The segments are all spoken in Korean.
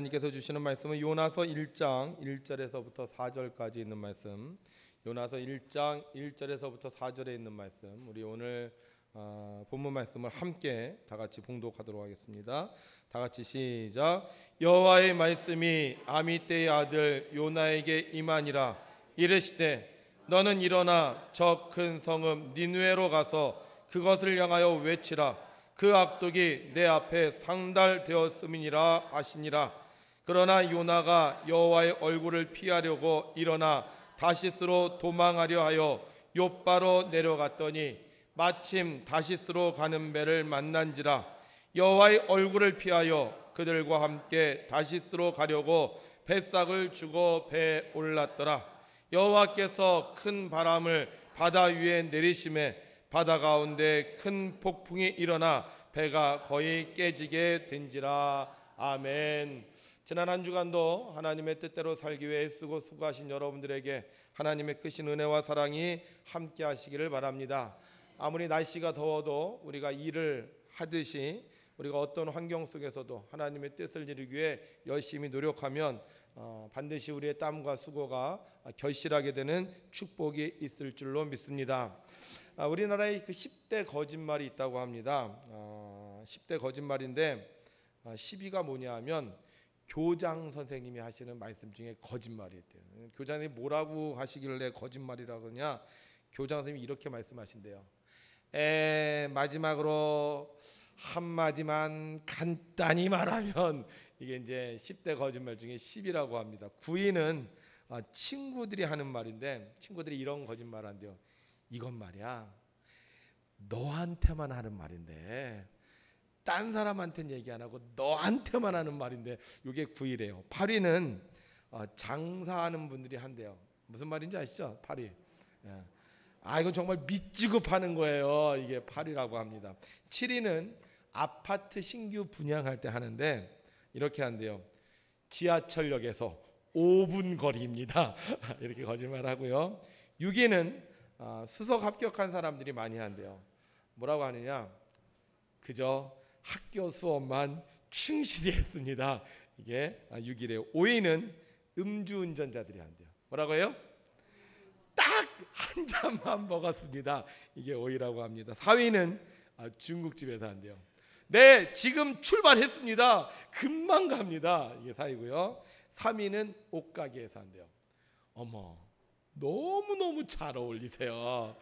하나님께서 주시는 말씀은 요나서 1장 1절에서부터 4절까지 있는 말씀. 요나서 1장 1절에서부터 4절에 있는 말씀. 우리 오늘 본문 말씀을 함께 다 같이 봉독하도록 하겠습니다. 다 같이 시작. 여호와의 말씀이 아미떼의 아들 요나에게 임하니라. 이르시되 너는 일어나 저 큰 성읍 니느웨로 가서 그것을 향하여 외치라. 그 악독이 내 앞에 상달되었음이니라 하시니라. 그러나 요나가 여호와의 얼굴을 피하려고 일어나 다시스로 도망하려 하여 욥바로 내려갔더니 마침 다시스로 가는 배를 만난지라. 여호와의 얼굴을 피하여 그들과 함께 다시스로 가려고 뱃삭을 주고 배에 올랐더라. 여호와께서 큰 바람을 바다 위에 내리심에 바다 가운데 큰 폭풍이 일어나 배가 거의 깨지게 된지라. 아멘. 지난 한 주간도 하나님의 뜻대로 살기 위해 애쓰고 수고하신 여러분들에게 하나님의 크신 은혜와 사랑이 함께 하시기를 바랍니다. 아무리 날씨가 더워도 우리가 일을 하듯이 우리가 어떤 환경 속에서도 하나님의 뜻을 이루기 위해 열심히 노력하면 반드시 우리의 땀과 수고가 결실하게 되는 축복이 있을 줄로 믿습니다. 우리나라에 그 10대 거짓말이 있다고 합니다. 10대 거짓말인데 10위가 뭐냐 하면 교장 선생님이 하시는 말씀 중에 거짓말이 있대요. 교장님이 뭐라고 하시길래 거짓말이라고 그러냐. 교장 선생님이 이렇게 말씀하신대요. 마지막으로 한마디만 간단히 말하면 이게 이제 10대 거짓말 중에 10이라고 합니다. 9위는 친구들이 하는 말인데 친구들이 이런 거짓말 한대요. 이건 말이야 너한테만 하는 말인데 딴 사람한테는 얘기 안 하고 너한테만 하는 말인데 이게 9위래요. 8위는 장사하는 분들이 한대요. 무슨 말인지 아시죠? 8위. 이건 정말 미치고 파는 거예요. 이게 8위라고 합니다. 7위는 아파트 신규 분양할 때 하는데 이렇게 한대요. 지하철역에서 5분 거리입니다. 이렇게 거짓말하고요. 6위는 수석 합격한 사람들이 많이 한대요. 뭐라고 하느냐? 그저 학교 수업만 충실히 했습니다. 이게 6위래요. 5위는 음주운전자들이 한대요. 뭐라고 해요? 딱 한 잔만 먹었습니다. 이게 5위라고 합니다. 4위는 중국집에서 한대요. 네, 지금 출발했습니다. 금방 갑니다. 이게 4위고요. 3위는 옷가게에서 한대요. 어머, 너무너무 잘 어울리세요.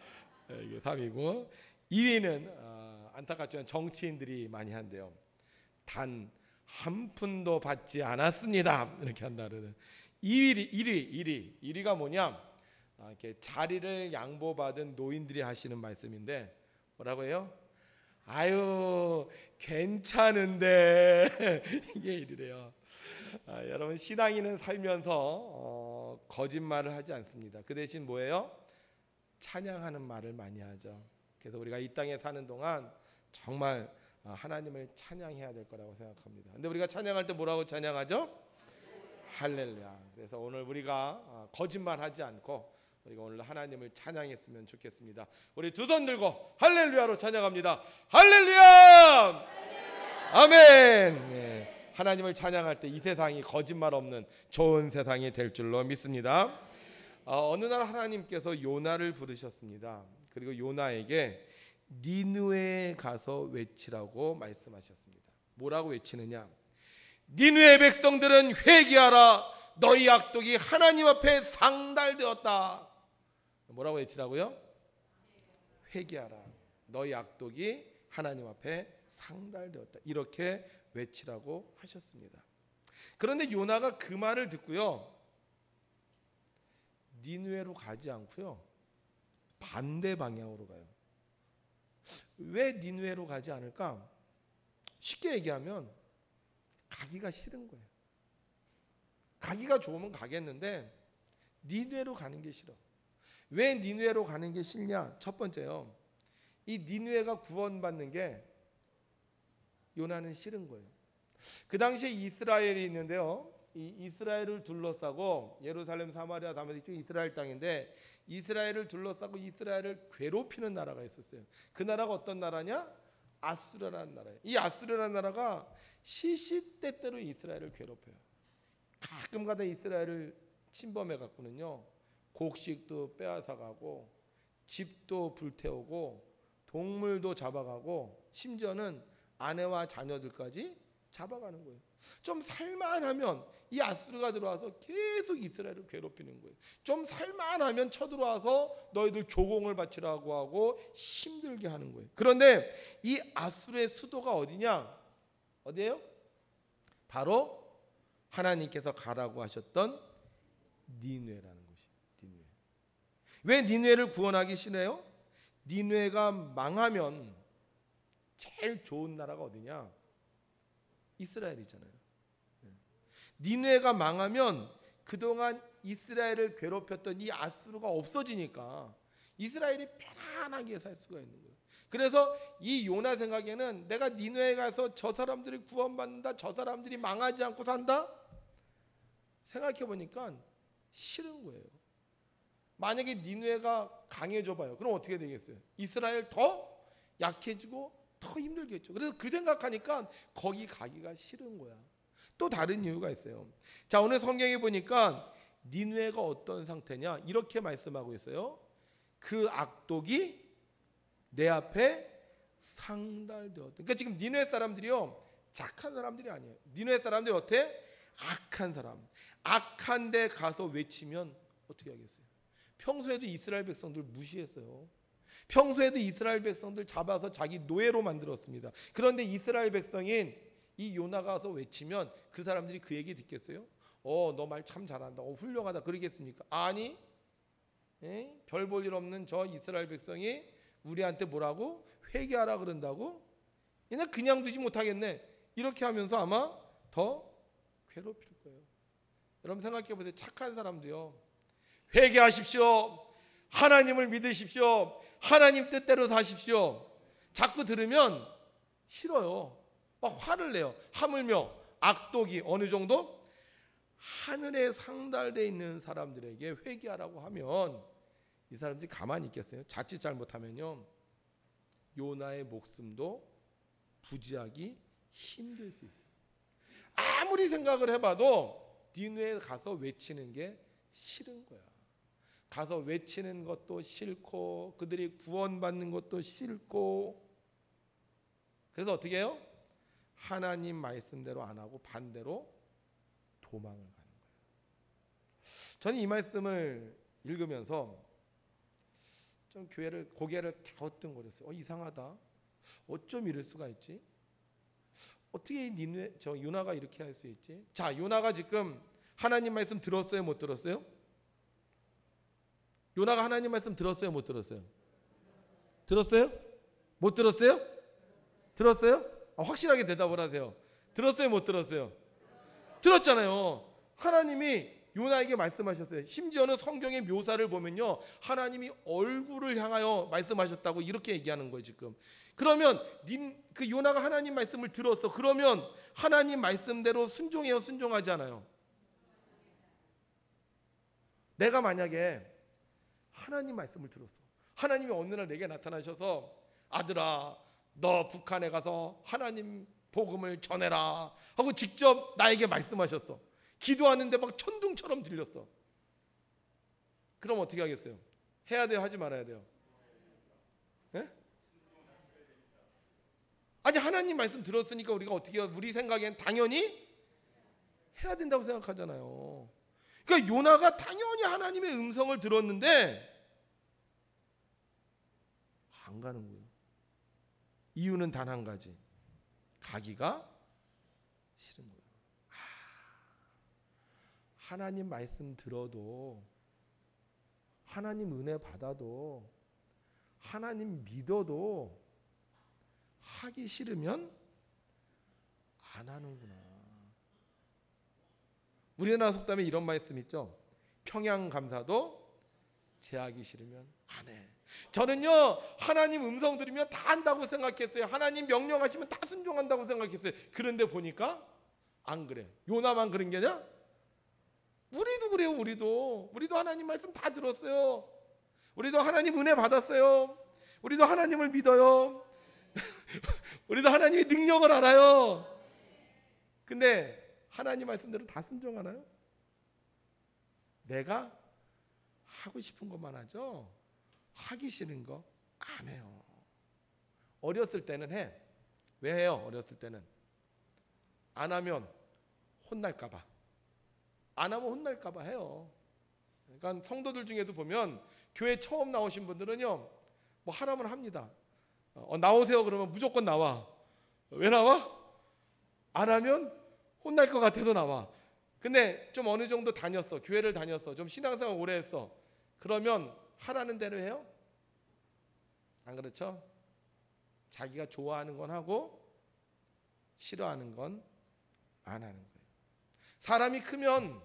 이게 3위고 2위는 안타깝지만 정치인들이 많이 한대요. 단 한 푼도 받지 않았습니다. 이렇게 한다는 1위가 뭐냐? 이렇게 자리를 양보받은 노인들이 하시는 말씀인데 뭐라고 해요? 아유 괜찮은데 이게 1위래요. 여러분 신앙인은 살면서 거짓말을 하지 않습니다. 그 대신 뭐예요? 찬양하는 말을 많이 하죠. 그래서 우리가 이 땅에 사는 동안 정말 하나님을 찬양해야 될 거라고 생각합니다. 근데 우리가 찬양할 때 뭐라고 찬양하죠? 할렐루야. 그래서 오늘 우리가 거짓말하지 않고 우리가 오늘 하나님을 찬양했으면 좋겠습니다. 우리 두 손 들고 할렐루야로 찬양합니다. 할렐루야! 아멘. 네. 하나님을 찬양할 때 이 세상이 거짓말 없는 좋은 세상이 될 줄로 믿습니다. 어느 날 하나님께서 요나를 부르셨습니다. 그리고 요나에게 니느웨에 가서 외치라고 말씀하셨습니다. 뭐라고 외치느냐? 니느웨 백성들은 회개하라. 너희 악독이 하나님 앞에 상달되었다. 뭐라고 외치라고요? 회개하라. 너희 악독이 하나님 앞에 상달되었다. 이렇게 외치라고 하셨습니다. 그런데 요나가 그 말을 듣고요, 니느웨로 가지 않고요 반대 방향으로 가요. 왜 니느웨로 가지 않을까? 쉽게 얘기하면 가기가 싫은 거예요. 가기가 좋으면 가겠는데 니느웨로 가는 게 싫어. 왜 니느웨로 가는 게 싫냐? 첫 번째요, 이 니느웨가 구원받는 게 요나는 싫은 거예요. 그 당시에 이스라엘이 있는데요, 이 이스라엘을 둘러싸고 예루살렘, 사마리아, 다메섹 이쪽 이스라엘 땅인데 이스라엘을 둘러싸고 이스라엘을 괴롭히는 나라가 있었어요. 그 나라가 어떤 나라냐? 아수르라는 나라예요. 이 아수르라는 나라가 시시때때로 이스라엘을 괴롭혀요. 가끔가다 이스라엘을 침범해 갖고는요, 곡식도 빼앗아 가고 집도 불태우고 동물도 잡아가고 심지어는 아내와 자녀들까지 잡아가는 거예요. 좀 살만하면 이 아수르가 들어와서 계속 이스라엘을 괴롭히는 거예요. 좀 살만하면 쳐들어와서 너희들 조공을 바치라고 하고 힘들게 하는 거예요. 그런데 이 아수르의 수도가 어디냐? 어디예요? 바로 하나님께서 가라고 하셨던 니느웨라는 곳이에요. 니느웨. 왜 니느웨를 구원하기 싫어요? 니느웨가 망하면 제일 좋은 나라가 어디냐? 이스라엘이잖아요. 니느웨가 망하면 그동안 이스라엘을 괴롭혔던 이 아수르가 없어지니까 이스라엘이 편안하게 살 수가 있는 거예요. 그래서 이 요나 생각에는 내가 니느웨에 가서 저 사람들이 구원받는다, 저 사람들이 망하지 않고 산다? 생각해 보니까 싫은 거예요. 만약에 니느웨가 강해져 봐요. 그럼 어떻게 되겠어요? 이스라엘 더 약해지고 더 힘들겠죠. 그래서 그 생각하니까 거기 가기가 싫은 거야. 또 다른 이유가 있어요. 자, 오늘 성경에 보니까 니느웨가 어떤 상태냐? 이렇게 말씀하고 있어요. 그 악독이 내 앞에 상달되었다. 그러니까 지금 니느웨 사람들이요, 착한 사람들이 아니에요. 니느웨 사람들이 어때? 악한 사람. 악한 데 가서 외치면 어떻게 하겠어요? 평소에도 이스라엘 백성들 무시했어요. 평소에도 이스라엘 백성들 잡아서 자기 노예로 만들었습니다. 그런데 이스라엘 백성인 이 요나가 가서 외치면 그 사람들이 그 얘기 듣겠어요? 너 말 참 잘한다. 훌륭하다. 그러겠습니까? 아니, 별 볼 일 없는 저 이스라엘 백성이 우리한테 뭐라고? 회개하라 그런다고? 얘네 그냥 두지 못하겠네. 이렇게 하면서 아마 더 괴롭힐 거예요. 여러분 생각해 보세요. 착한 사람도요, 회개하십시오. 하나님을 믿으십시오. 하나님 뜻대로 사십시오. 자꾸 들으면 싫어요. 막 화를 내요. 하물며 악독이 어느 정도? 하늘에 상달되어 있는 사람들에게 회개하라고 하면 이 사람들이 가만히 있겠어요? 자칫 잘못하면요, 요나의 목숨도 부지하기 힘들 수 있어요. 아무리 생각을 해봐도 니느웨에 가서 외치는 게 싫은 거야. 가서 외치는 것도 싫고 그들이 구원받는 것도 싫고, 그래서 어떻게 해요? 하나님 말씀대로 안 하고 반대로 도망을 가는 거예요. 저는 이 말씀을 읽으면서 좀 교회를 고개를 갸우뚱거렸어요. 이상하다. 어쩜 이럴 수가 있지? 어떻게 니느웨 저 요나가 이렇게 할 수 있지? 자, 요나가 지금 하나님 말씀 들었어요, 못 들었어요? 요나가 하나님 말씀 들었어요, 못 들었어요? 들었어요? 못 들었어요? 들었어요? 확실하게 대답을 하세요. 들었어요, 못 들었어요? 들었잖아요. 하나님이 요나에게 말씀하셨어요. 심지어는 성경의 묘사를 보면요, 하나님이 얼굴을 향하여 말씀하셨다고 이렇게 얘기하는 거예요 지금. 그러면 그 요나가 하나님 말씀을 들었어. 그러면 하나님 말씀대로 순종해요, 순종하지 않아요? 내가 만약에 하나님 말씀을 들었어. 하나님이 어느 날 내게 나타나셔서 아들아, 너 북한에 가서 하나님 복음을 전해라 하고 직접 나에게 말씀하셨어. 기도하는데 막 천둥처럼 들렸어. 그럼 어떻게 하겠어요? 해야 돼요, 하지 말아야 돼요? 네? 아니, 하나님 말씀 들었으니까 우리가 어떻게 해요? 우리 생각엔 당연히 해야 된다고 생각하잖아요. 그러니까 요나가 당연히 하나님의 음성을 들었는데 안 가는 거예요. 이유는 단 한 가지. 가기가 싫은 거예요. 하나님 말씀 들어도, 하나님 은혜 받아도, 하나님 믿어도 하기 싫으면 안 하는구나. 우리나라 속담에 이런 말씀 있죠. 평양감사도 제하기 싫으면 안 해. 저는요, 하나님 음성 들으면 다 한다고 생각했어요. 하나님 명령하시면 다 순종한다고 생각했어요. 그런데 보니까 안 그래. 요나만 그런 게 아니라 우리도 그래요. 우리도 하나님 말씀 다 들었어요. 우리도 하나님 은혜 받았어요. 우리도 하나님을 믿어요. 우리도 하나님의 능력을 알아요. 근데 하나님 말씀대로 다 순종하나요? 내가 하고 싶은 것만 하죠. 하기 싫은 거 안 해요. 어렸을 때는 해. 왜 해요? 어렸을 때는 안 하면 혼날까 봐. 안 하면 혼날까 봐 해요. 그러니까 성도들 중에도 보면 교회 처음 나오신 분들은요, 뭐 하라면 합니다. 나오세요 그러면 무조건 나와. 왜 나와? 안 하면 혼날 것 같아서 나와. 근데 좀 어느 정도 다녔어. 교회를 다녔어. 좀 신앙생활 오래 했어. 그러면 하라는 대로 해요? 안 그렇죠? 자기가 좋아하는 건 하고 싫어하는 건 안 하는 거예요. 사람이 크면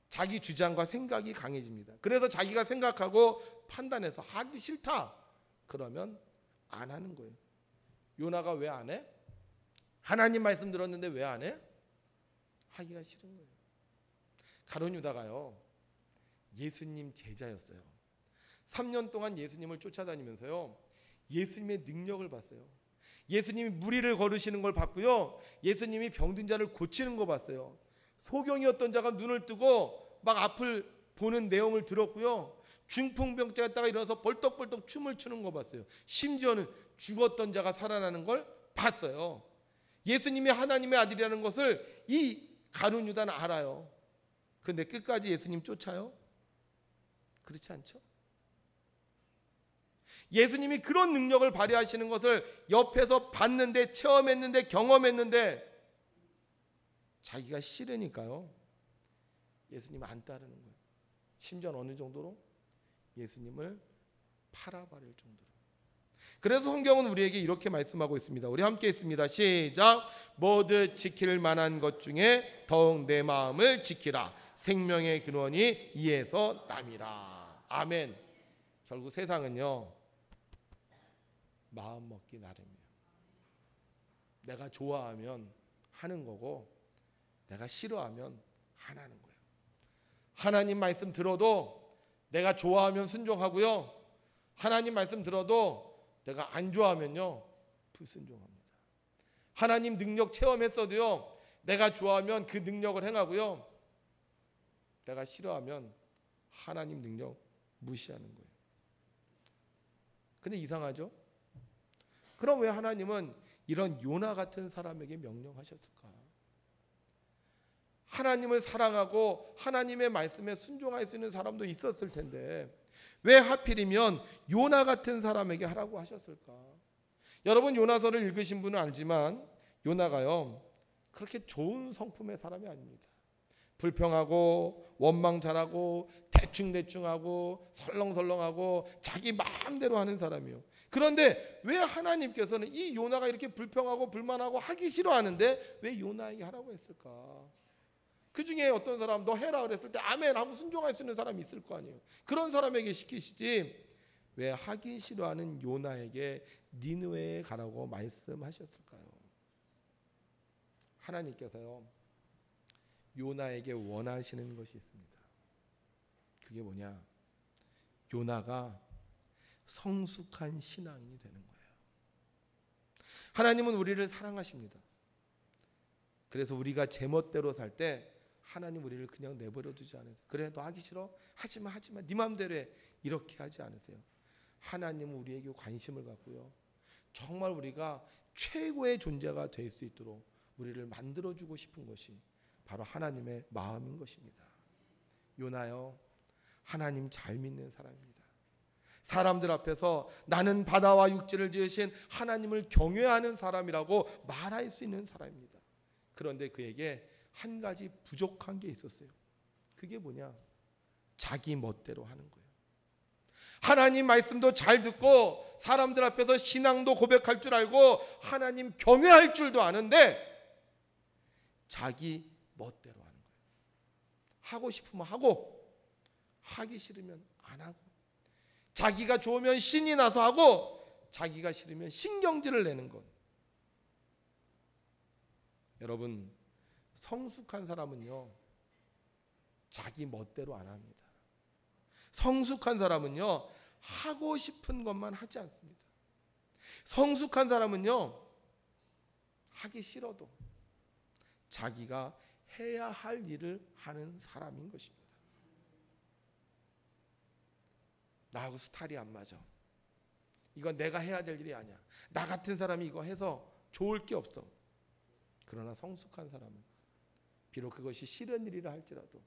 자기 주장과 생각이 강해집니다. 그래서 자기가 생각하고 판단해서 하기 싫다 그러면 안 하는 거예요. 요나가 왜 안 해? 하나님 말씀 들었는데 왜 안 해? 하기가 싫은 거예요. 가룟 유다가요, 예수님 제자였어요. 3년 동안 예수님을 쫓아다니면서요, 예수님의 능력을 봤어요. 예수님이 무리를 걸으시는 걸 봤고요, 예수님이 병든 자를 고치는 거 봤어요. 소경이었던 자가 눈을 뜨고 막 앞을 보는 내용을 들었고요, 중풍병자였다가 일어나서 벌떡벌떡 춤을 추는 거 봤어요. 심지어는 죽었던 자가 살아나는 걸 봤어요. 예수님이 하나님의 아들이라는 것을 이 가룟 유다는 알아요. 그런데 끝까지 예수님 쫓아요? 그렇지 않죠? 예수님이 그런 능력을 발휘하시는 것을 옆에서 봤는데, 체험했는데, 경험했는데 자기가 싫으니까요, 예수님 안 따르는 거예요. 심지어 어느 정도로? 예수님을 팔아버릴 정도로. 그래서 성경은 우리에게 이렇게 말씀하고 있습니다. 우리 함께 읽습니다. 시작. 모두 지킬 만한 것 중에 더욱 내 마음을 지키라. 생명의 근원이 이에서 남이라. 아멘. 결국 세상은요, 마음 먹기 나름이에요. 내가 좋아하면 하는 거고 내가 싫어하면 안 하는 거예요. 하나님 말씀 들어도 내가 좋아하면 순종하고요, 하나님 말씀 들어도 내가 안 좋아하면요 불순종합니다. 하나님 능력 체험했어도요, 내가 좋아하면 그 능력을 행하고요, 내가 싫어하면 하나님 능력 무시하는 거예요. 근데 이상하죠? 그럼 왜 하나님은 이런 요나 같은 사람에게 명령하셨을까? 하나님을 사랑하고 하나님의 말씀에 순종할 수 있는 사람도 있었을 텐데 왜 하필이면 요나 같은 사람에게 하라고 하셨을까? 여러분, 요나서를 읽으신 분은 알지만 요나가요, 그렇게 좋은 성품의 사람이 아닙니다. 불평하고 원망 잘하고 대충대충하고 설렁설렁하고 자기 마음대로 하는 사람이에요. 그런데 왜 하나님께서는 이 요나가 이렇게 불평하고 불만하고 하기 싫어하는데 왜 요나에게 하라고 했을까? 그 중에 어떤 사람 너 해라 그랬을 때 아멘 하고 순종할 수 있는 사람이 있을 거 아니에요. 그런 사람에게 시키시지 왜 하기 싫어하는 요나에게 니느웨에 가라고 말씀하셨을까요? 하나님께서요, 요나에게 원하시는 것이 있습니다. 그게 뭐냐? 요나가 성숙한 신앙인이 되는 거예요. 하나님은 우리를 사랑하십니다. 그래서 우리가 제멋대로 살 때 하나님 우리를 그냥 내버려 두지 않으세요. 그래 너 하기 싫어? 하지마 네 맘대로 해. 이렇게 하지 않으세요. 하나님은 우리에게 관심을 갖고요, 정말 우리가 최고의 존재가 될 수 있도록 우리를 만들어주고 싶은 것이 바로 하나님의 마음인 것입니다. 요나요, 하나님 잘 믿는 사람입니다. 사람들 앞에서 나는 바다와 육지를 지으신 하나님을 경외하는 사람이라고 말할 수 있는 사람입니다. 그런데 그에게 한 가지 부족한 게 있었어요. 그게 뭐냐? 자기 멋대로 하는 거예요. 하나님 말씀도 잘 듣고 사람들 앞에서 신앙도 고백할 줄 알고 하나님 경외할 줄도 아는데 자기 멋대로 하는 거예요. 하고 싶으면 하고 하기 싫으면 안 하고, 자기가 좋으면 신이 나서 하고 자기가 싫으면 신경질을 내는 것. 여러분, 성숙한 사람은요 자기 멋대로 안 합니다. 성숙한 사람은요 하고 싶은 것만 하지 않습니다. 성숙한 사람은요 하기 싫어도 자기가 해야 할 일을 하는 사람인 것입니다. 나하고 스타일이 안 맞아. 이건 내가 해야 될 일이 아니야. 나 같은 사람이 이거 해서 좋을 게 없어. 그러나 성숙한 사람은 비록 그것이 싫은 일이라 할지라도,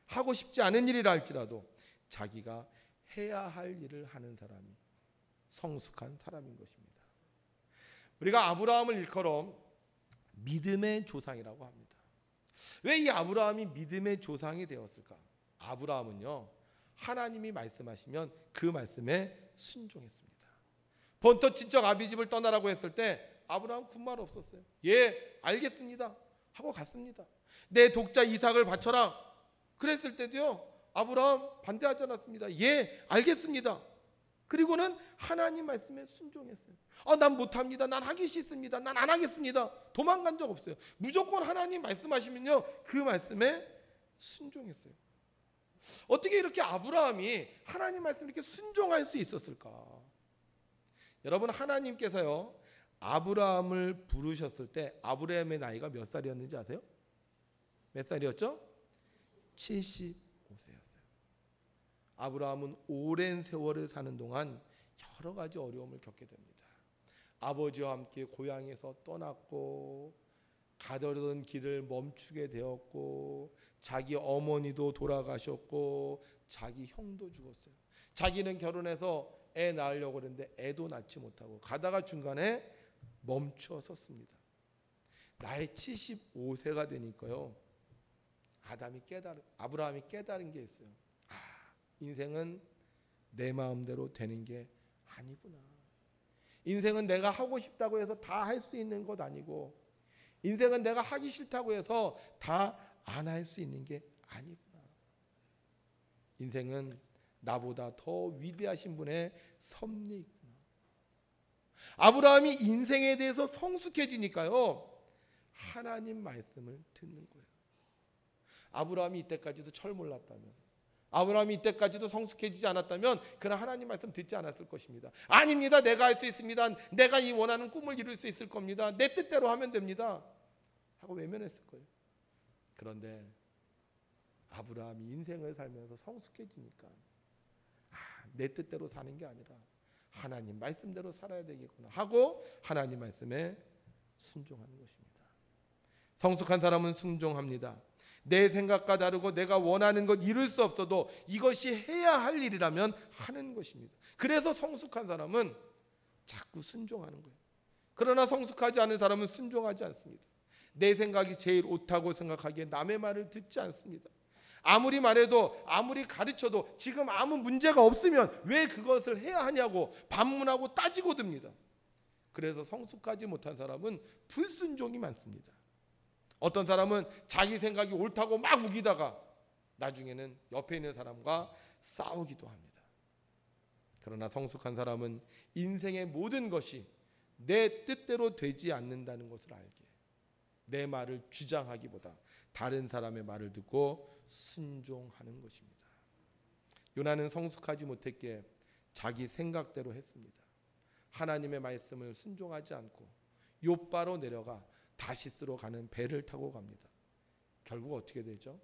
하고 싶지 않은 일이라 할지라도 자기가 해야 할 일을 하는 사람이 성숙한 사람인 것입니다. 우리가 아브라함을 일컬어 믿음의 조상이라고 합니다. 왜 이 아브라함이 믿음의 조상이 되었을까? 아브라함은요, 하나님이 말씀하시면 그 말씀에 순종했습니다. 본토 친척 아비집을 떠나라고 했을 때 아브라함 군말 없었어요. 예, 알겠습니다 하고 갔습니다. 내 독자 이삭을 바쳐라 그랬을 때도요, 아브라함 반대하지 않았습니다. 예, 알겠습니다. 그리고는 하나님 말씀에 순종했어요. 난 못합니다. 난 하기 싫습니다. 난 안 하겠습니다. 도망간 적 없어요. 무조건 하나님 말씀하시면요, 그 말씀에 순종했어요. 어떻게 이렇게 아브라함이 하나님 말씀에 이렇게 순종할 수 있었을까? 여러분, 하나님께서요, 아브라함을 부르셨을 때 아브라함의 나이가 몇 살이었는지 아세요? 몇 살이었죠? 75세였어요. 아브라함은 오랜 세월을 사는 동안 여러 가지 어려움을 겪게 됩니다. 아버지와 함께 고향에서 떠났고, 가려던 길을 멈추게 되었고, 자기 어머니도 돌아가셨고, 자기 형도 죽었어요. 자기는 결혼해서 애 낳으려고 했는데 애도 낳지 못하고 가다가 중간에 멈춰 섰습니다. 나이 75세가 되니까요, 아브라함이 깨달은 게 있어요. 인생은 내 마음대로 되는 게 아니구나. 인생은 내가 하고 싶다고 해서 다 할 수 있는 것 아니고, 인생은 내가 하기 싫다고 해서 다 안 할 수 있는 게 아니구나. 인생은 나보다 더 위대하신 분의 섭리이구나. 아브라함이 인생에 대해서 성숙해지니까요, 하나님 말씀을 듣는 거예요. 아브라함이 이때까지도 철 몰랐다면, 아브라함이 이때까지도 성숙해지지 않았다면 그는 하나님 말씀 듣지 않았을 것입니다. 아닙니다. 내가 할 수 있습니다. 내가 이 원하는 꿈을 이룰 수 있을 겁니다. 내 뜻대로 하면 됩니다 하고 외면했을 거예요. 그런데 아브라함이 인생을 살면서 성숙해지니까 내 뜻대로 사는 게 아니라 하나님 말씀대로 살아야 되겠구나 하고 하나님 말씀에 순종하는 것입니다. 성숙한 사람은 순종합니다. 내 생각과 다르고 내가 원하는 것 이룰 수 없어도 이것이 해야 할 일이라면 하는 것입니다. 그래서 성숙한 사람은 자꾸 순종하는 거예요. 그러나 성숙하지 않은 사람은 순종하지 않습니다. 내 생각이 제일 옳다고 생각하기에 남의 말을 듣지 않습니다. 아무리 말해도 아무리 가르쳐도 지금 아무 문제가 없으면 왜 그것을 해야 하냐고 반문하고 따지고 듭니다. 그래서 성숙하지 못한 사람은 불순종이 많습니다. 어떤 사람은 자기 생각이 옳다고 막 우기다가 나중에는 옆에 있는 사람과 싸우기도 합니다. 그러나 성숙한 사람은 인생의 모든 것이 내 뜻대로 되지 않는다는 것을 알게, 내 말을 주장하기보다 다른 사람의 말을 듣고 순종하는 것입니다. 요나는 성숙하지 못했기에 자기 생각대로 했습니다. 하나님의 말씀을 순종하지 않고 욥바로 내려가 다시스로 가는 배를 타고 갑니다. 결국 어떻게 되죠?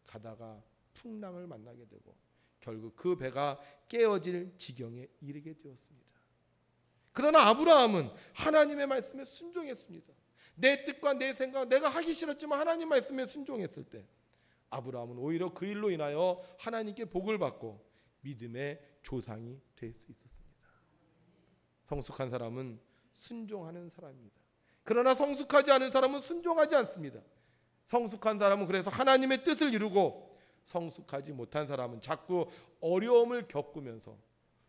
가다가 풍랑을 만나게 되고 결국 그 배가 깨어질 지경에 이르게 되었습니다. 그러나 아브라함은 하나님의 말씀에 순종했습니다. 내 뜻과 내 생각, 내가 하기 싫었지만 하나님 말씀에 순종했을 때 아브라함은 오히려 그 일로 인하여 하나님께 복을 받고 믿음의 조상이 될 수 있었습니다. 성숙한 사람은 순종하는 사람입니다. 그러나 성숙하지 않은 사람은 순종하지 않습니다. 성숙한 사람은 그래서 하나님의 뜻을 이루고, 성숙하지 못한 사람은 자꾸 어려움을 겪으면서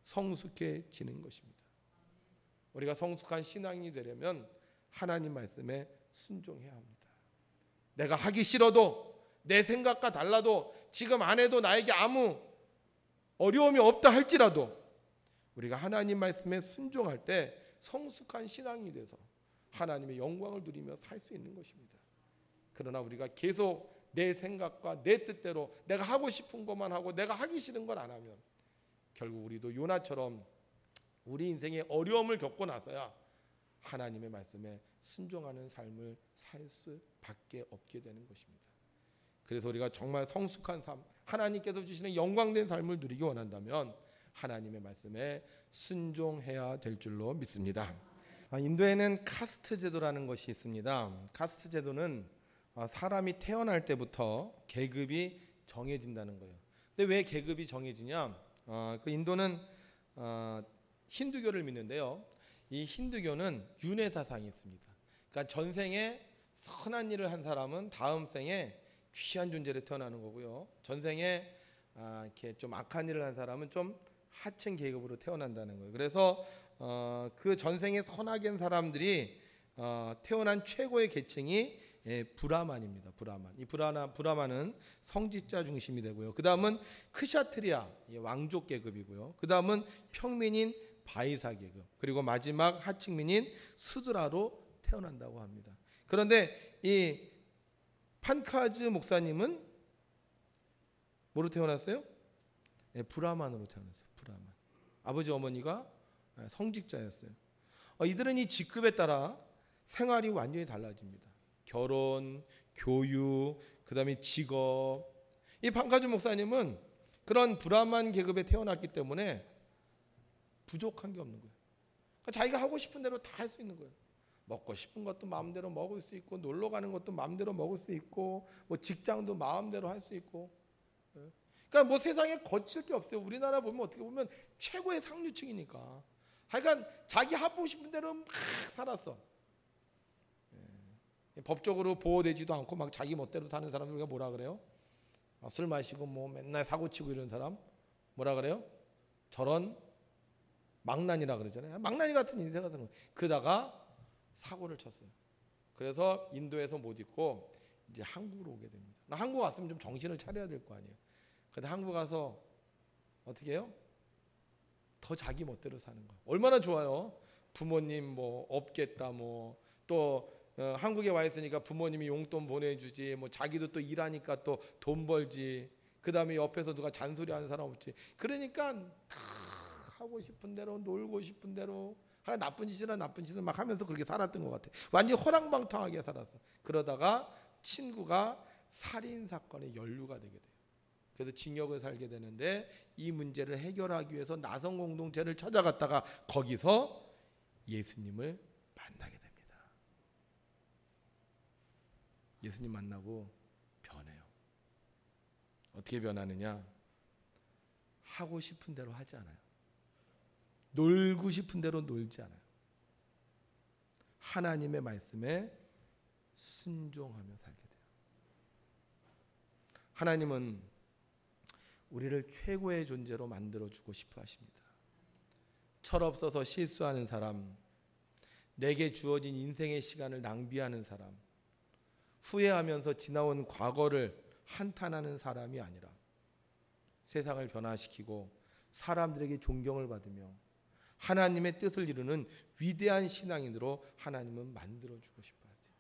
성숙해지는 것입니다. 우리가 성숙한 신앙이 되려면 하나님 말씀에 순종해야 합니다. 내가 하기 싫어도, 내 생각과 달라도, 지금 안 해도 나에게 아무 어려움이 없다 할지라도 우리가 하나님 말씀에 순종할 때 성숙한 신앙이 돼서 하나님의 영광을 누리며 살 수 있는 것입니다. 그러나 우리가 계속 내 생각과 내 뜻대로 내가 하고 싶은 것만 하고 내가 하기 싫은 건 안 하면 결국 우리도 요나처럼 우리 인생에 어려움을 겪고 나서야 하나님의 말씀에 순종하는 삶을 살 수밖에 없게 되는 것입니다. 그래서 우리가 정말 성숙한 삶, 하나님께서 주시는 영광된 삶을 누리기 원한다면 하나님의 말씀에 순종해야 될 줄로 믿습니다. 인도에는 카스트 제도라는 것이 있습니다. 카스트 제도는 사람이 태어날 때부터 계급이 정해진다는 거예요. 근데 왜 계급이 정해지냐? 그 인도는 힌두교를 믿는데요. 이 힌두교는 윤회 사상이 있습니다. 그러니까 전생에 선한 일을 한 사람은 다음 생에 귀한 존재로 태어나는 거고요. 전생에 이렇게 좀 악한 일을 한 사람은 좀 하층 계급으로 태어난다는 거예요. 그래서 그 전생에 선하게 한 사람들이 태어난 최고의 계층이 브라만입니다. 브라만. 이 브라만은 성직자 중심이 되고요. 그 다음은 크샤트리아 왕족 계급이고요. 그 다음은 평민인 바이사 계급, 그리고 마지막 하층민인 수드라로 태어난다고 합니다. 그런데 이 판카즈 목사님은 뭐로 태어났어요? 브라만으로 태어났어요. 브라만. 아버지 어머니가 성직자였어요. 이들은 이 직급에 따라 생활이 완전히 달라집니다. 결혼, 교육, 그 다음에 직업. 이 판카즈 목사님은 그런 브라만 계급에 태어났기 때문에 부족한 게 없는 거예요. 그러니까 자기가 하고 싶은 대로 다 할 수 있는 거예요. 먹고 싶은 것도 마음대로 먹을 수 있고, 놀러 가는 것도 마음대로 먹을 수 있고, 뭐 직장도 마음대로 할 수 있고. 그러니까 뭐 세상에 거칠 게 없어요. 우리나라 보면 어떻게 보면 최고의 상류층이니까. 하여간 자기 하고 싶은 대로 막 살았어. 법적으로 보호되지도 않고 막 자기 멋대로 사는 사람들 우리가 뭐라 그래요? 술 마시고 뭐 맨날 사고 치고 이런 사람 뭐라 그래요? 저런 망나니라 그러잖아요. 망나니 같은 인생 같은 거. 그러다가 사고를 쳤어요. 그래서 인도에서 못 있고 이제 한국으로 오게 됩니다. 한국 왔으면 좀 정신을 차려야 될 거 아니에요. 근데 한국 가서 어떻게 해요? 더 자기 멋대로 사는 거예요. 얼마나 좋아요. 부모님 뭐 없겠다 뭐 또 한국에 와 있으니까 부모님이 용돈 보내주지, 뭐 자기도 또 일하니까 또 돈 벌지. 그 다음에 옆에서 누가 잔소리하는 사람 없지. 그러니까 다 하고 싶은 대로 놀고 싶은 대로 나쁜 짓이나 나쁜 짓을 막 하면서 그렇게 살았던 것 같아요. 완전히 호랑방탕하게 살았어. 그러다가 친구가 살인 사건에 연루가 되게 돼요. 그래서 징역을 살게 되는데 이 문제를 해결하기 위해서 나성 공동체를 찾아갔다가 거기서 예수님을 만나게 됩니다. 예수님 만나고 변해요. 어떻게 변하느냐? 하고 싶은 대로 하지 않아요. 놀고 싶은 대로 놀지 않아요. 하나님의 말씀에 순종하며 살게 돼요. 하나님은 우리를 최고의 존재로 만들어주고 싶어 하십니다. 철없어서 실수하는 사람, 내게 주어진 인생의 시간을 낭비하는 사람, 후회하면서 지나온 과거를 한탄하는 사람이 아니라 세상을 변화시키고 사람들에게 존경을 받으며 하나님의 뜻을 이루는 위대한 신앙인으로 하나님은 만들어주고 싶어 하세요.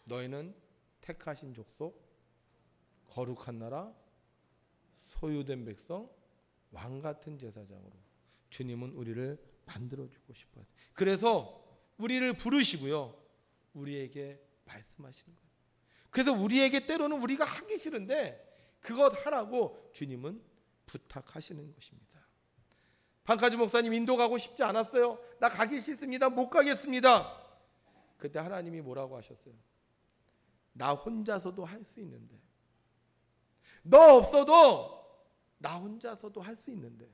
너희는 택하신 족속, 거룩한 나라, 소유된 백성, 왕같은 제사장으로 주님은 우리를 만들어주고 싶어 하세요. 그래서 우리를 부르시고요, 우리에게 말씀하시는 거예요. 그래서 우리에게 때로는 우리가 하기 싫은데 그것 하라고 주님은 부탁하시는 것입니다. 판카즈 목사님 인도 가고 싶지 않았어요. 나 가기 싫습니다. 못 가겠습니다. 그때 하나님이 뭐라고 하셨어요? 나 혼자서도 할 수 있는데, 너 없어도 나 혼자서도 할 수 있는데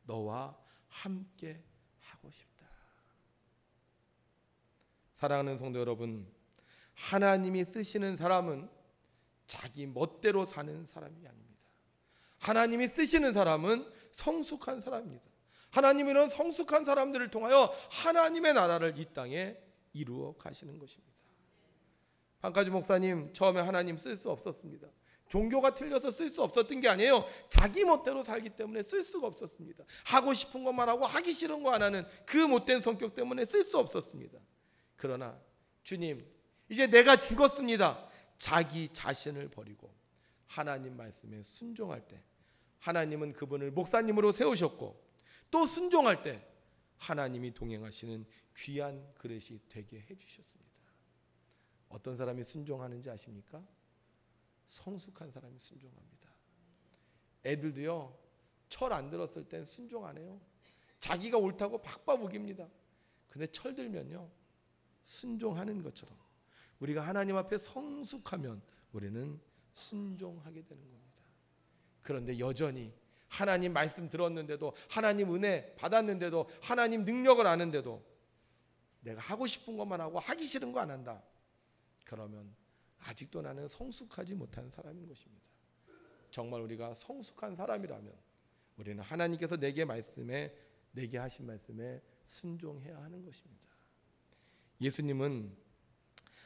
너와 함께 하고 싶다. 사랑하는 성도 여러분, 하나님이 쓰시는 사람은 자기 멋대로 사는 사람이 아닙니다. 하나님이 쓰시는 사람은 성숙한 사람입니다. 하나님은 이런 성숙한 사람들을 통하여 하나님의 나라를 이 땅에 이루어 가시는 것입니다. 판카즈 목사님 처음에 하나님 쓸 수 없었습니다. 종교가 틀려서 쓸 수 없었던 게 아니에요. 자기 멋대로 살기 때문에 쓸 수가 없었습니다. 하고 싶은 것만 하고 하기 싫은 거 안 하는 그 못된 성격 때문에 쓸 수 없었습니다. 그러나 주님, 이제 내가 죽었습니다. 자기 자신을 버리고 하나님 말씀에 순종할 때 하나님은 그분을 목사님으로 세우셨고, 또 순종할 때 하나님이 동행하시는 귀한 그릇이 되게 해주셨습니다. 어떤 사람이 순종하는지 아십니까? 성숙한 사람이 순종합니다. 애들도요, 철 안 들었을 땐 순종 안 해요. 자기가 옳다고 박박 우깁니다. 근데 철 들면요, 순종하는 것처럼 우리가 하나님 앞에 성숙하면 우리는 순종하게 되는 겁니다. 그런데 여전히 하나님 말씀 들었는데도, 하나님 은혜 받았는데도, 하나님 능력을 아는데도 내가 하고 싶은 것만 하고 하기 싫은 거 안 한다. 그러면 아직도 나는 성숙하지 못한 사람인 것입니다. 정말 우리가 성숙한 사람이라면 우리는 하나님께서 내게 하신 말씀에 순종해야 하는 것입니다. 예수님은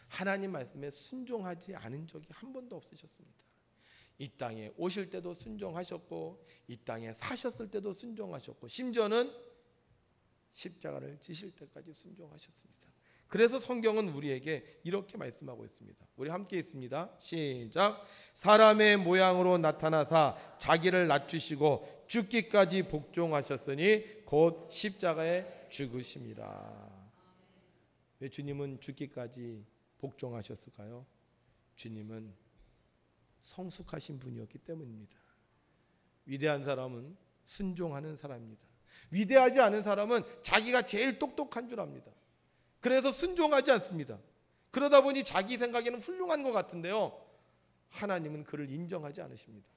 하나님 말씀에 순종하지 않은 적이 한 번도 없으셨습니다. 이 땅에 오실 때도 순종하셨고, 이 땅에 사셨을 때도 순종하셨고, 심지어는 십자가를 지실 때까지 순종하셨습니다. 그래서 성경은 우리에게 이렇게 말씀하고 있습니다. 우리 함께 읽습니다. 시작. 사람의 모양으로 나타나사 자기를 낮추시고 죽기까지 복종하셨으니 곧 십자가에 죽으심이라. 왜 주님은 죽기까지 복종하셨을까요? 주님은 성숙하신 분이었기 때문입니다. 위대한 사람은 순종하는 사람입니다. 위대하지 않은 사람은 자기가 제일 똑똑한 줄 압니다. 그래서 순종하지 않습니다. 그러다 보니 자기 생각에는 훌륭한 것 같은데요, 하나님은 그를 인정하지 않으십니다.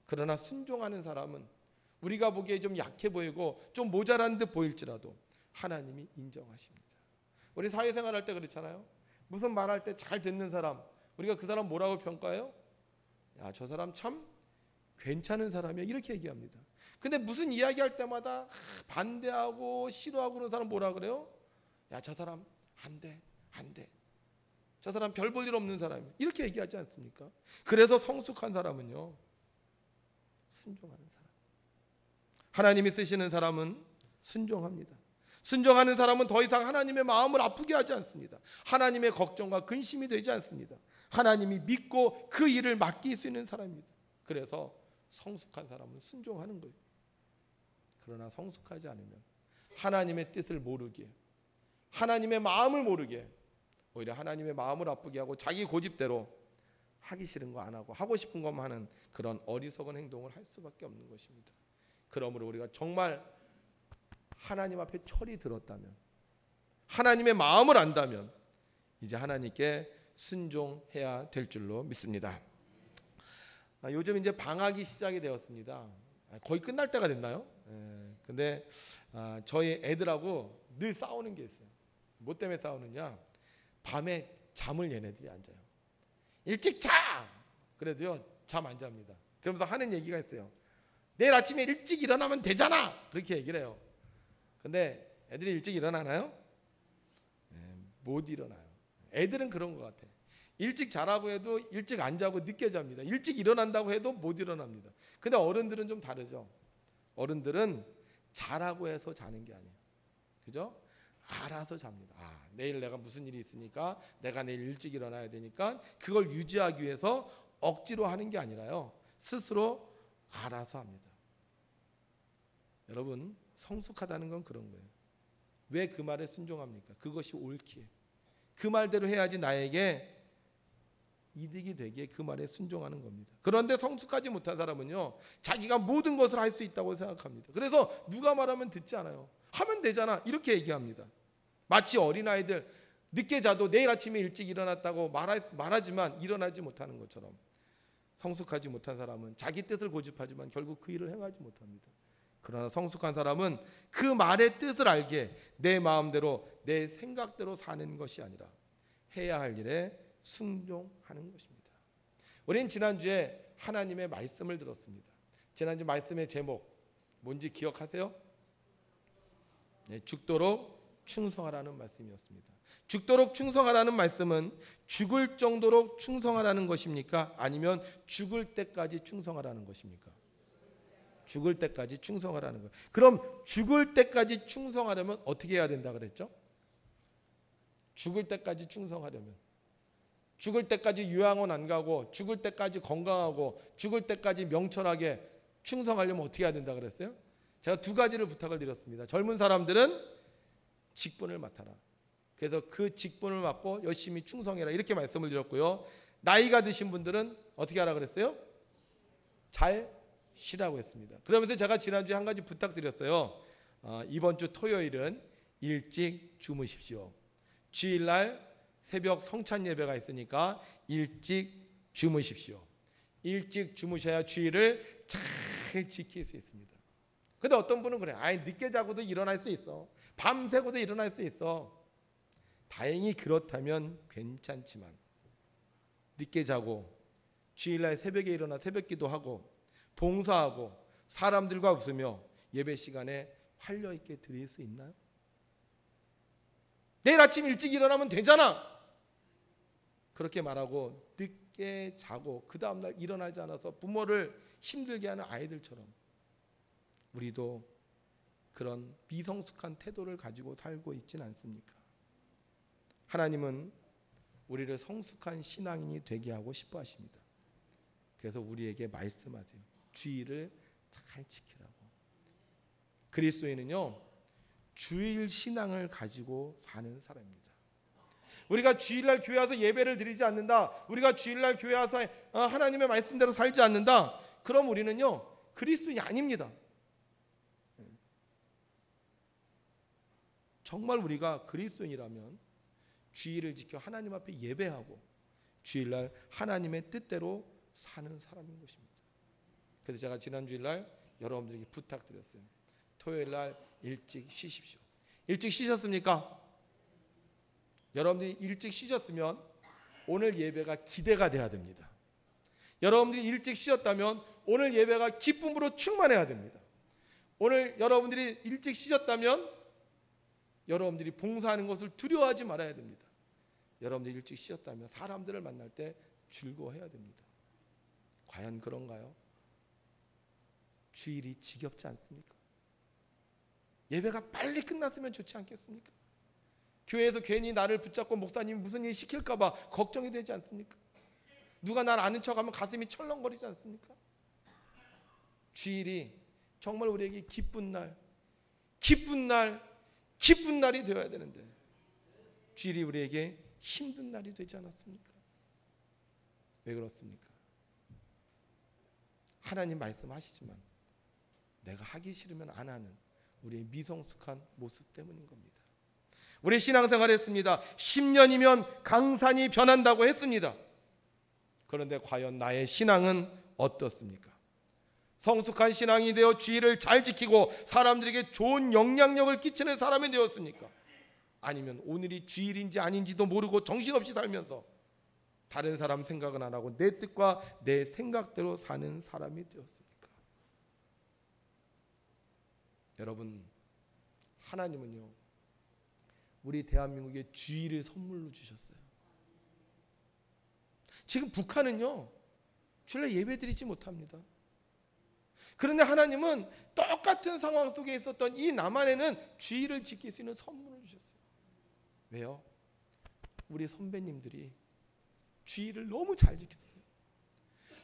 그러나 순종하는 사람은 우리가 보기에 좀 약해 보이고 좀 모자란 듯 보일지라도 하나님이 인정하십니다. 우리 사회생활 할 때 그렇잖아요. 무슨 말할 때 잘 듣는 사람, 우리가 그 사람 뭐라고 평가해요? 야, 저 사람 참 괜찮은 사람이야, 이렇게 얘기합니다. 근데 무슨 이야기할 때마다 반대하고 싫어하고 그런 사람 뭐라 그래요? 야, 저 사람 안 돼. 저 사람 별 볼 일 없는 사람이야, 이렇게 얘기하지 않습니까? 그래서 성숙한 사람은요, 순종하는 사람. 하나님이 쓰시는 사람은 순종합니다. 순종하는 사람은 더 이상 하나님의 마음을 아프게 하지 않습니다. 하나님의 걱정과 근심이 되지 않습니다. 하나님이 믿고 그 일을 맡길 수 있는 사람입니다. 그래서 성숙한 사람은 순종하는 거예요. 그러나 성숙하지 않으면 하나님의 뜻을 모르게, 하나님의 마음을 모르게, 오히려 하나님의 마음을 아프게 하고 자기 고집대로 하기 싫은 거 안 하고 하고 싶은 것만 하는 그런 어리석은 행동을 할 수밖에 없는 것입니다. 그러므로 우리가 정말 하나님 앞에 철이 들었다면, 하나님의 마음을 안다면 이제 하나님께 순종해야 될 줄로 믿습니다. 요즘 이제 방학이 시작이 되었습니다. 거의 끝날 때가 됐나요? 근데 저희 애들하고 늘 싸우는 게 있어요. 뭐 때문에 싸우느냐? 밤에 잠을 얘네들이 안 자요. 일찍 자! 그래도요, 잠 안 잡니다. 그러면서 하는 얘기가 있어요. 내일 아침에 일찍 일어나면 되잖아! 그렇게 얘기를 해요. 근데 애들이 일찍 일어나나요? 못 일어나요. 애들은 그런 것 같아. 일찍 자라고 해도 일찍 안 자고 늦게 잡니다. 일찍 일어난다고 해도 못 일어납니다. 근데 어른들은 좀 다르죠. 어른들은 자라고 해서 자는 게 아니에요. 그죠? 알아서 잡니다. 내일 내가 무슨 일이 있으니까 내가 내일 일찍 일어나야 되니까 그걸 유지하기 위해서 억지로 하는 게 아니라요, 스스로 알아서 합니다. 여러분, 성숙하다는 건 그런 거예요. 왜 그 말에 순종합니까? 그것이 옳기에, 그 말대로 해야지 나에게 이득이 되기에 그 말에 순종하는 겁니다. 그런데 성숙하지 못한 사람은요, 자기가 모든 것을 할 수 있다고 생각합니다. 그래서 누가 말하면 듣지 않아요. 하면 되잖아, 이렇게 얘기합니다. 마치 어린아이들 늦게 자도 내일 아침에 일찍 일어났다고 말하지만 일어나지 못하는 것처럼, 성숙하지 못한 사람은 자기 뜻을 고집하지만 결국 그 일을 행하지 못합니다. 그러나 성숙한 사람은 그 말의 뜻을 알게 내 마음대로 내 생각대로 사는 것이 아니라 해야 할 일에 순종하는 것입니다. 우리는 지난주에 하나님의 말씀을 들었습니다. 지난주 말씀의 제목 뭔지 기억하세요? 네, 죽도록 충성하라는 말씀이었습니다. 죽도록 충성하라는 말씀은 죽을 정도로 충성하라는 것입니까? 아니면 죽을 때까지 충성하라는 것입니까? 죽을 때까지 충성하라는 거예요. 그럼 죽을 때까지 충성하려면 어떻게 해야 된다 그랬죠? 죽을 때까지 충성하려면, 죽을 때까지 요양원 안 가고 죽을 때까지 건강하고 죽을 때까지 명철하게 충성하려면 어떻게 해야 된다 그랬어요? 제가 두 가지를 부탁을 드렸습니다. 젊은 사람들은 직분을 맡아라. 그래서 그 직분을 맡고 열심히 충성해라, 이렇게 말씀을 드렸고요. 나이가 드신 분들은 어떻게 하라 그랬어요? 잘 쉬라고 했습니다. 그러면서 제가 지난주에 한 가지 부탁드렸어요. 이번 주 토요일은 일찍 주무십시오. 주일날 새벽 성찬 예배가 있으니까 일찍 주무십시오. 일찍 주무셔야 주일을 잘 지킬 수 있습니다. 근데 어떤 분은 그래. 늦게 자고도 일어날 수 있어. 밤새고도 일어날 수 있어. 다행히 그렇다면 괜찮지만 늦게 자고 주일날 새벽에 일어나 새벽 기도하고 봉사하고 사람들과 웃으며 예배 시간에 활력 있게 드릴 수 있나요? 내일 아침 일찍 일어나면 되잖아. 그렇게 말하고 늦게 자고 그 다음날 일어나지 않아서 부모를 힘들게 하는 아이들처럼 우리도 그런 미성숙한 태도를 가지고 살고 있지는 않습니까? 하나님은 우리를 성숙한 신앙인이 되게 하고 싶어 하십니다. 그래서 우리에게 말씀하세요. 주일을 잘 지키라고. 그리스도인은요, 주일 신앙을 가지고 사는 사람입니다. 우리가 주일날 교회 와서 예배를 드리지 않는다, 우리가 주일날 교회 와서 하나님의 말씀대로 살지 않는다, 그럼 우리는요 그리스도인이 아닙니다. 정말 우리가 그리스도인이라면 주일을 지켜 하나님 앞에 예배하고 주일날 하나님의 뜻대로 사는 사람인 것입니다. 그래서 제가 지난 주일날 여러분들에게 부탁드렸어요. 토요일날 일찍 쉬십시오. 일찍 쉬셨습니까? 여러분들이 일찍 쉬셨으면 오늘 예배가 기대가 돼야 됩니다. 여러분들이 일찍 쉬셨다면 오늘 예배가 기쁨으로 충만해야 됩니다. 오늘 여러분들이 일찍 쉬셨다면 여러분들이 봉사하는 것을 두려워하지 말아야 됩니다. 여러분들이 일찍 쉬었다면 사람들을 만날 때 즐거워해야 됩니다. 과연 그런가요? 주일이 지겹지 않습니까? 예배가 빨리 끝났으면 좋지 않겠습니까? 교회에서 괜히 나를 붙잡고 목사님이 무슨 일 시킬까 봐 걱정이 되지 않습니까? 누가 날 아는 척하면 가슴이 철렁거리지 않습니까? 주일이 정말 우리에게 기쁜 날이 되어야 되는데 주일이 우리에게 힘든 날이 되지 않았습니까? 왜 그렇습니까? 하나님 말씀하시지만 내가 하기 싫으면 안 하는 우리의 미성숙한 모습 때문인 겁니다. 우리 신앙생활 했습니다. 10년이면 강산이 변한다고 했습니다. 그런데 과연 나의 신앙은 어떻습니까? 성숙한 신앙이 되어 주일을 잘 지키고 사람들에게 좋은 영향력을 끼치는 사람이 되었습니까? 아니면 오늘이 주일인지 아닌지도 모르고 정신없이 살면서 다른 사람 생각은 안 하고 내 뜻과 내 생각대로 사는 사람이 되었습니까? 여러분, 하나님은요 우리 대한민국에 주일을 선물로 주셨어요. 지금 북한은요 주일날 예배드리지 못합니다. 그런데 하나님은 똑같은 상황 속에 있었던 이 남한에는 주일을 지킬 수 있는 선물을 주셨어요. 왜요? 우리 선배님들이 주일을 너무 잘 지켰어요.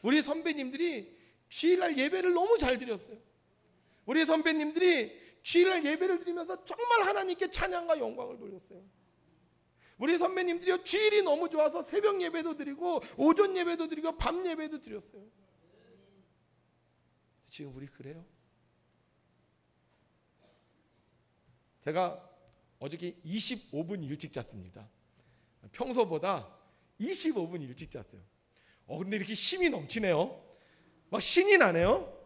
우리 선배님들이 주일날 예배를 너무 잘 드렸어요. 우리 선배님들이 주일날 예배를 드리면서 정말 하나님께 찬양과 영광을 돌렸어요. 우리 선배님들이 주일이 너무 좋아서 새벽 예배도 드리고 오전 예배도 드리고 밤 예배도 드렸어요. 지금 우리 그래요? 제가 어저께 25분 일찍 잤습니다. 평소보다 25분 일찍 잤어요. 근데 이렇게 힘이 넘치네요. 막 신이 나네요.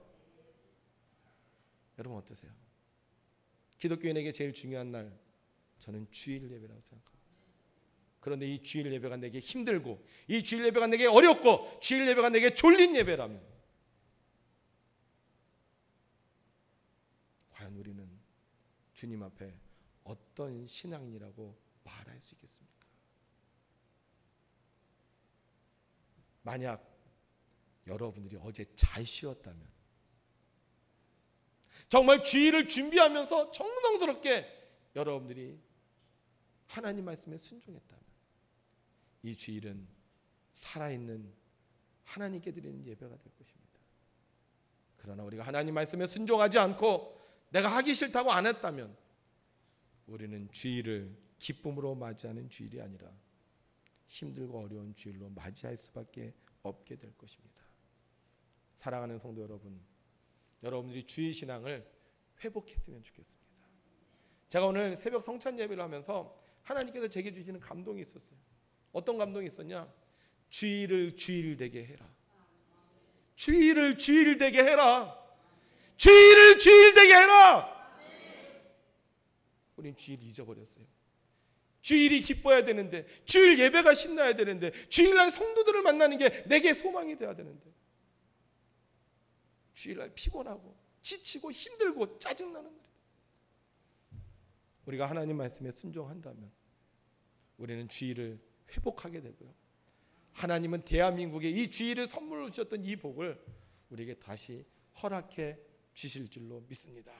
여러분 어떠세요? 기독교인에게 제일 중요한 날 저는 주일 예배라고 생각합니다. 그런데 이 주일 예배가 내게 힘들고 이 주일 예배가 내게 어렵고 주일 예배가 내게 졸린 예배라면 과연 우리는 주님 앞에 어떤 신앙인이라고 말할 수 있겠습니까? 만약 여러분들이 어제 잘 쉬었다면 정말 주일을 준비하면서 정성스럽게 여러분들이 하나님 말씀에 순종했다면 이 주일은 살아있는 하나님께 드리는 예배가 될 것입니다. 그러나 우리가 하나님 말씀에 순종하지 않고 내가 하기 싫다고 안 했다면 우리는 주일을 기쁨으로 맞이하는 주일이 아니라 힘들고 어려운 주일로 맞이할 수밖에 없게 될 것입니다. 사랑하는 성도 여러분, 여러분들이 주의 신앙을 회복했으면 좋겠습니다. 제가 오늘 새벽 성찬 예배를 하면서 하나님께서 제게 주시는 감동이 있었어요. 어떤 감동이 있었냐? 주일을 주일되게 해라. 주일을 주일되게 해라. 주일을 주일되게 해라. 우린 주일 잊어버렸어요. 주일이 기뻐야 되는데, 주일 예배가 신나야 되는데, 주일날 성도들을 만나는 게 내게 소망이 돼야 되는데, 주일날 피곤하고 지치고 힘들고 짜증나는 날이다. 우리가 하나님 말씀에 순종한다면 우리는 주일을 회복하게 되고요, 하나님은 대한민국에 이 주일을 선물로 주셨던 이 복을 우리에게 다시 허락해 주실 줄로 믿습니다.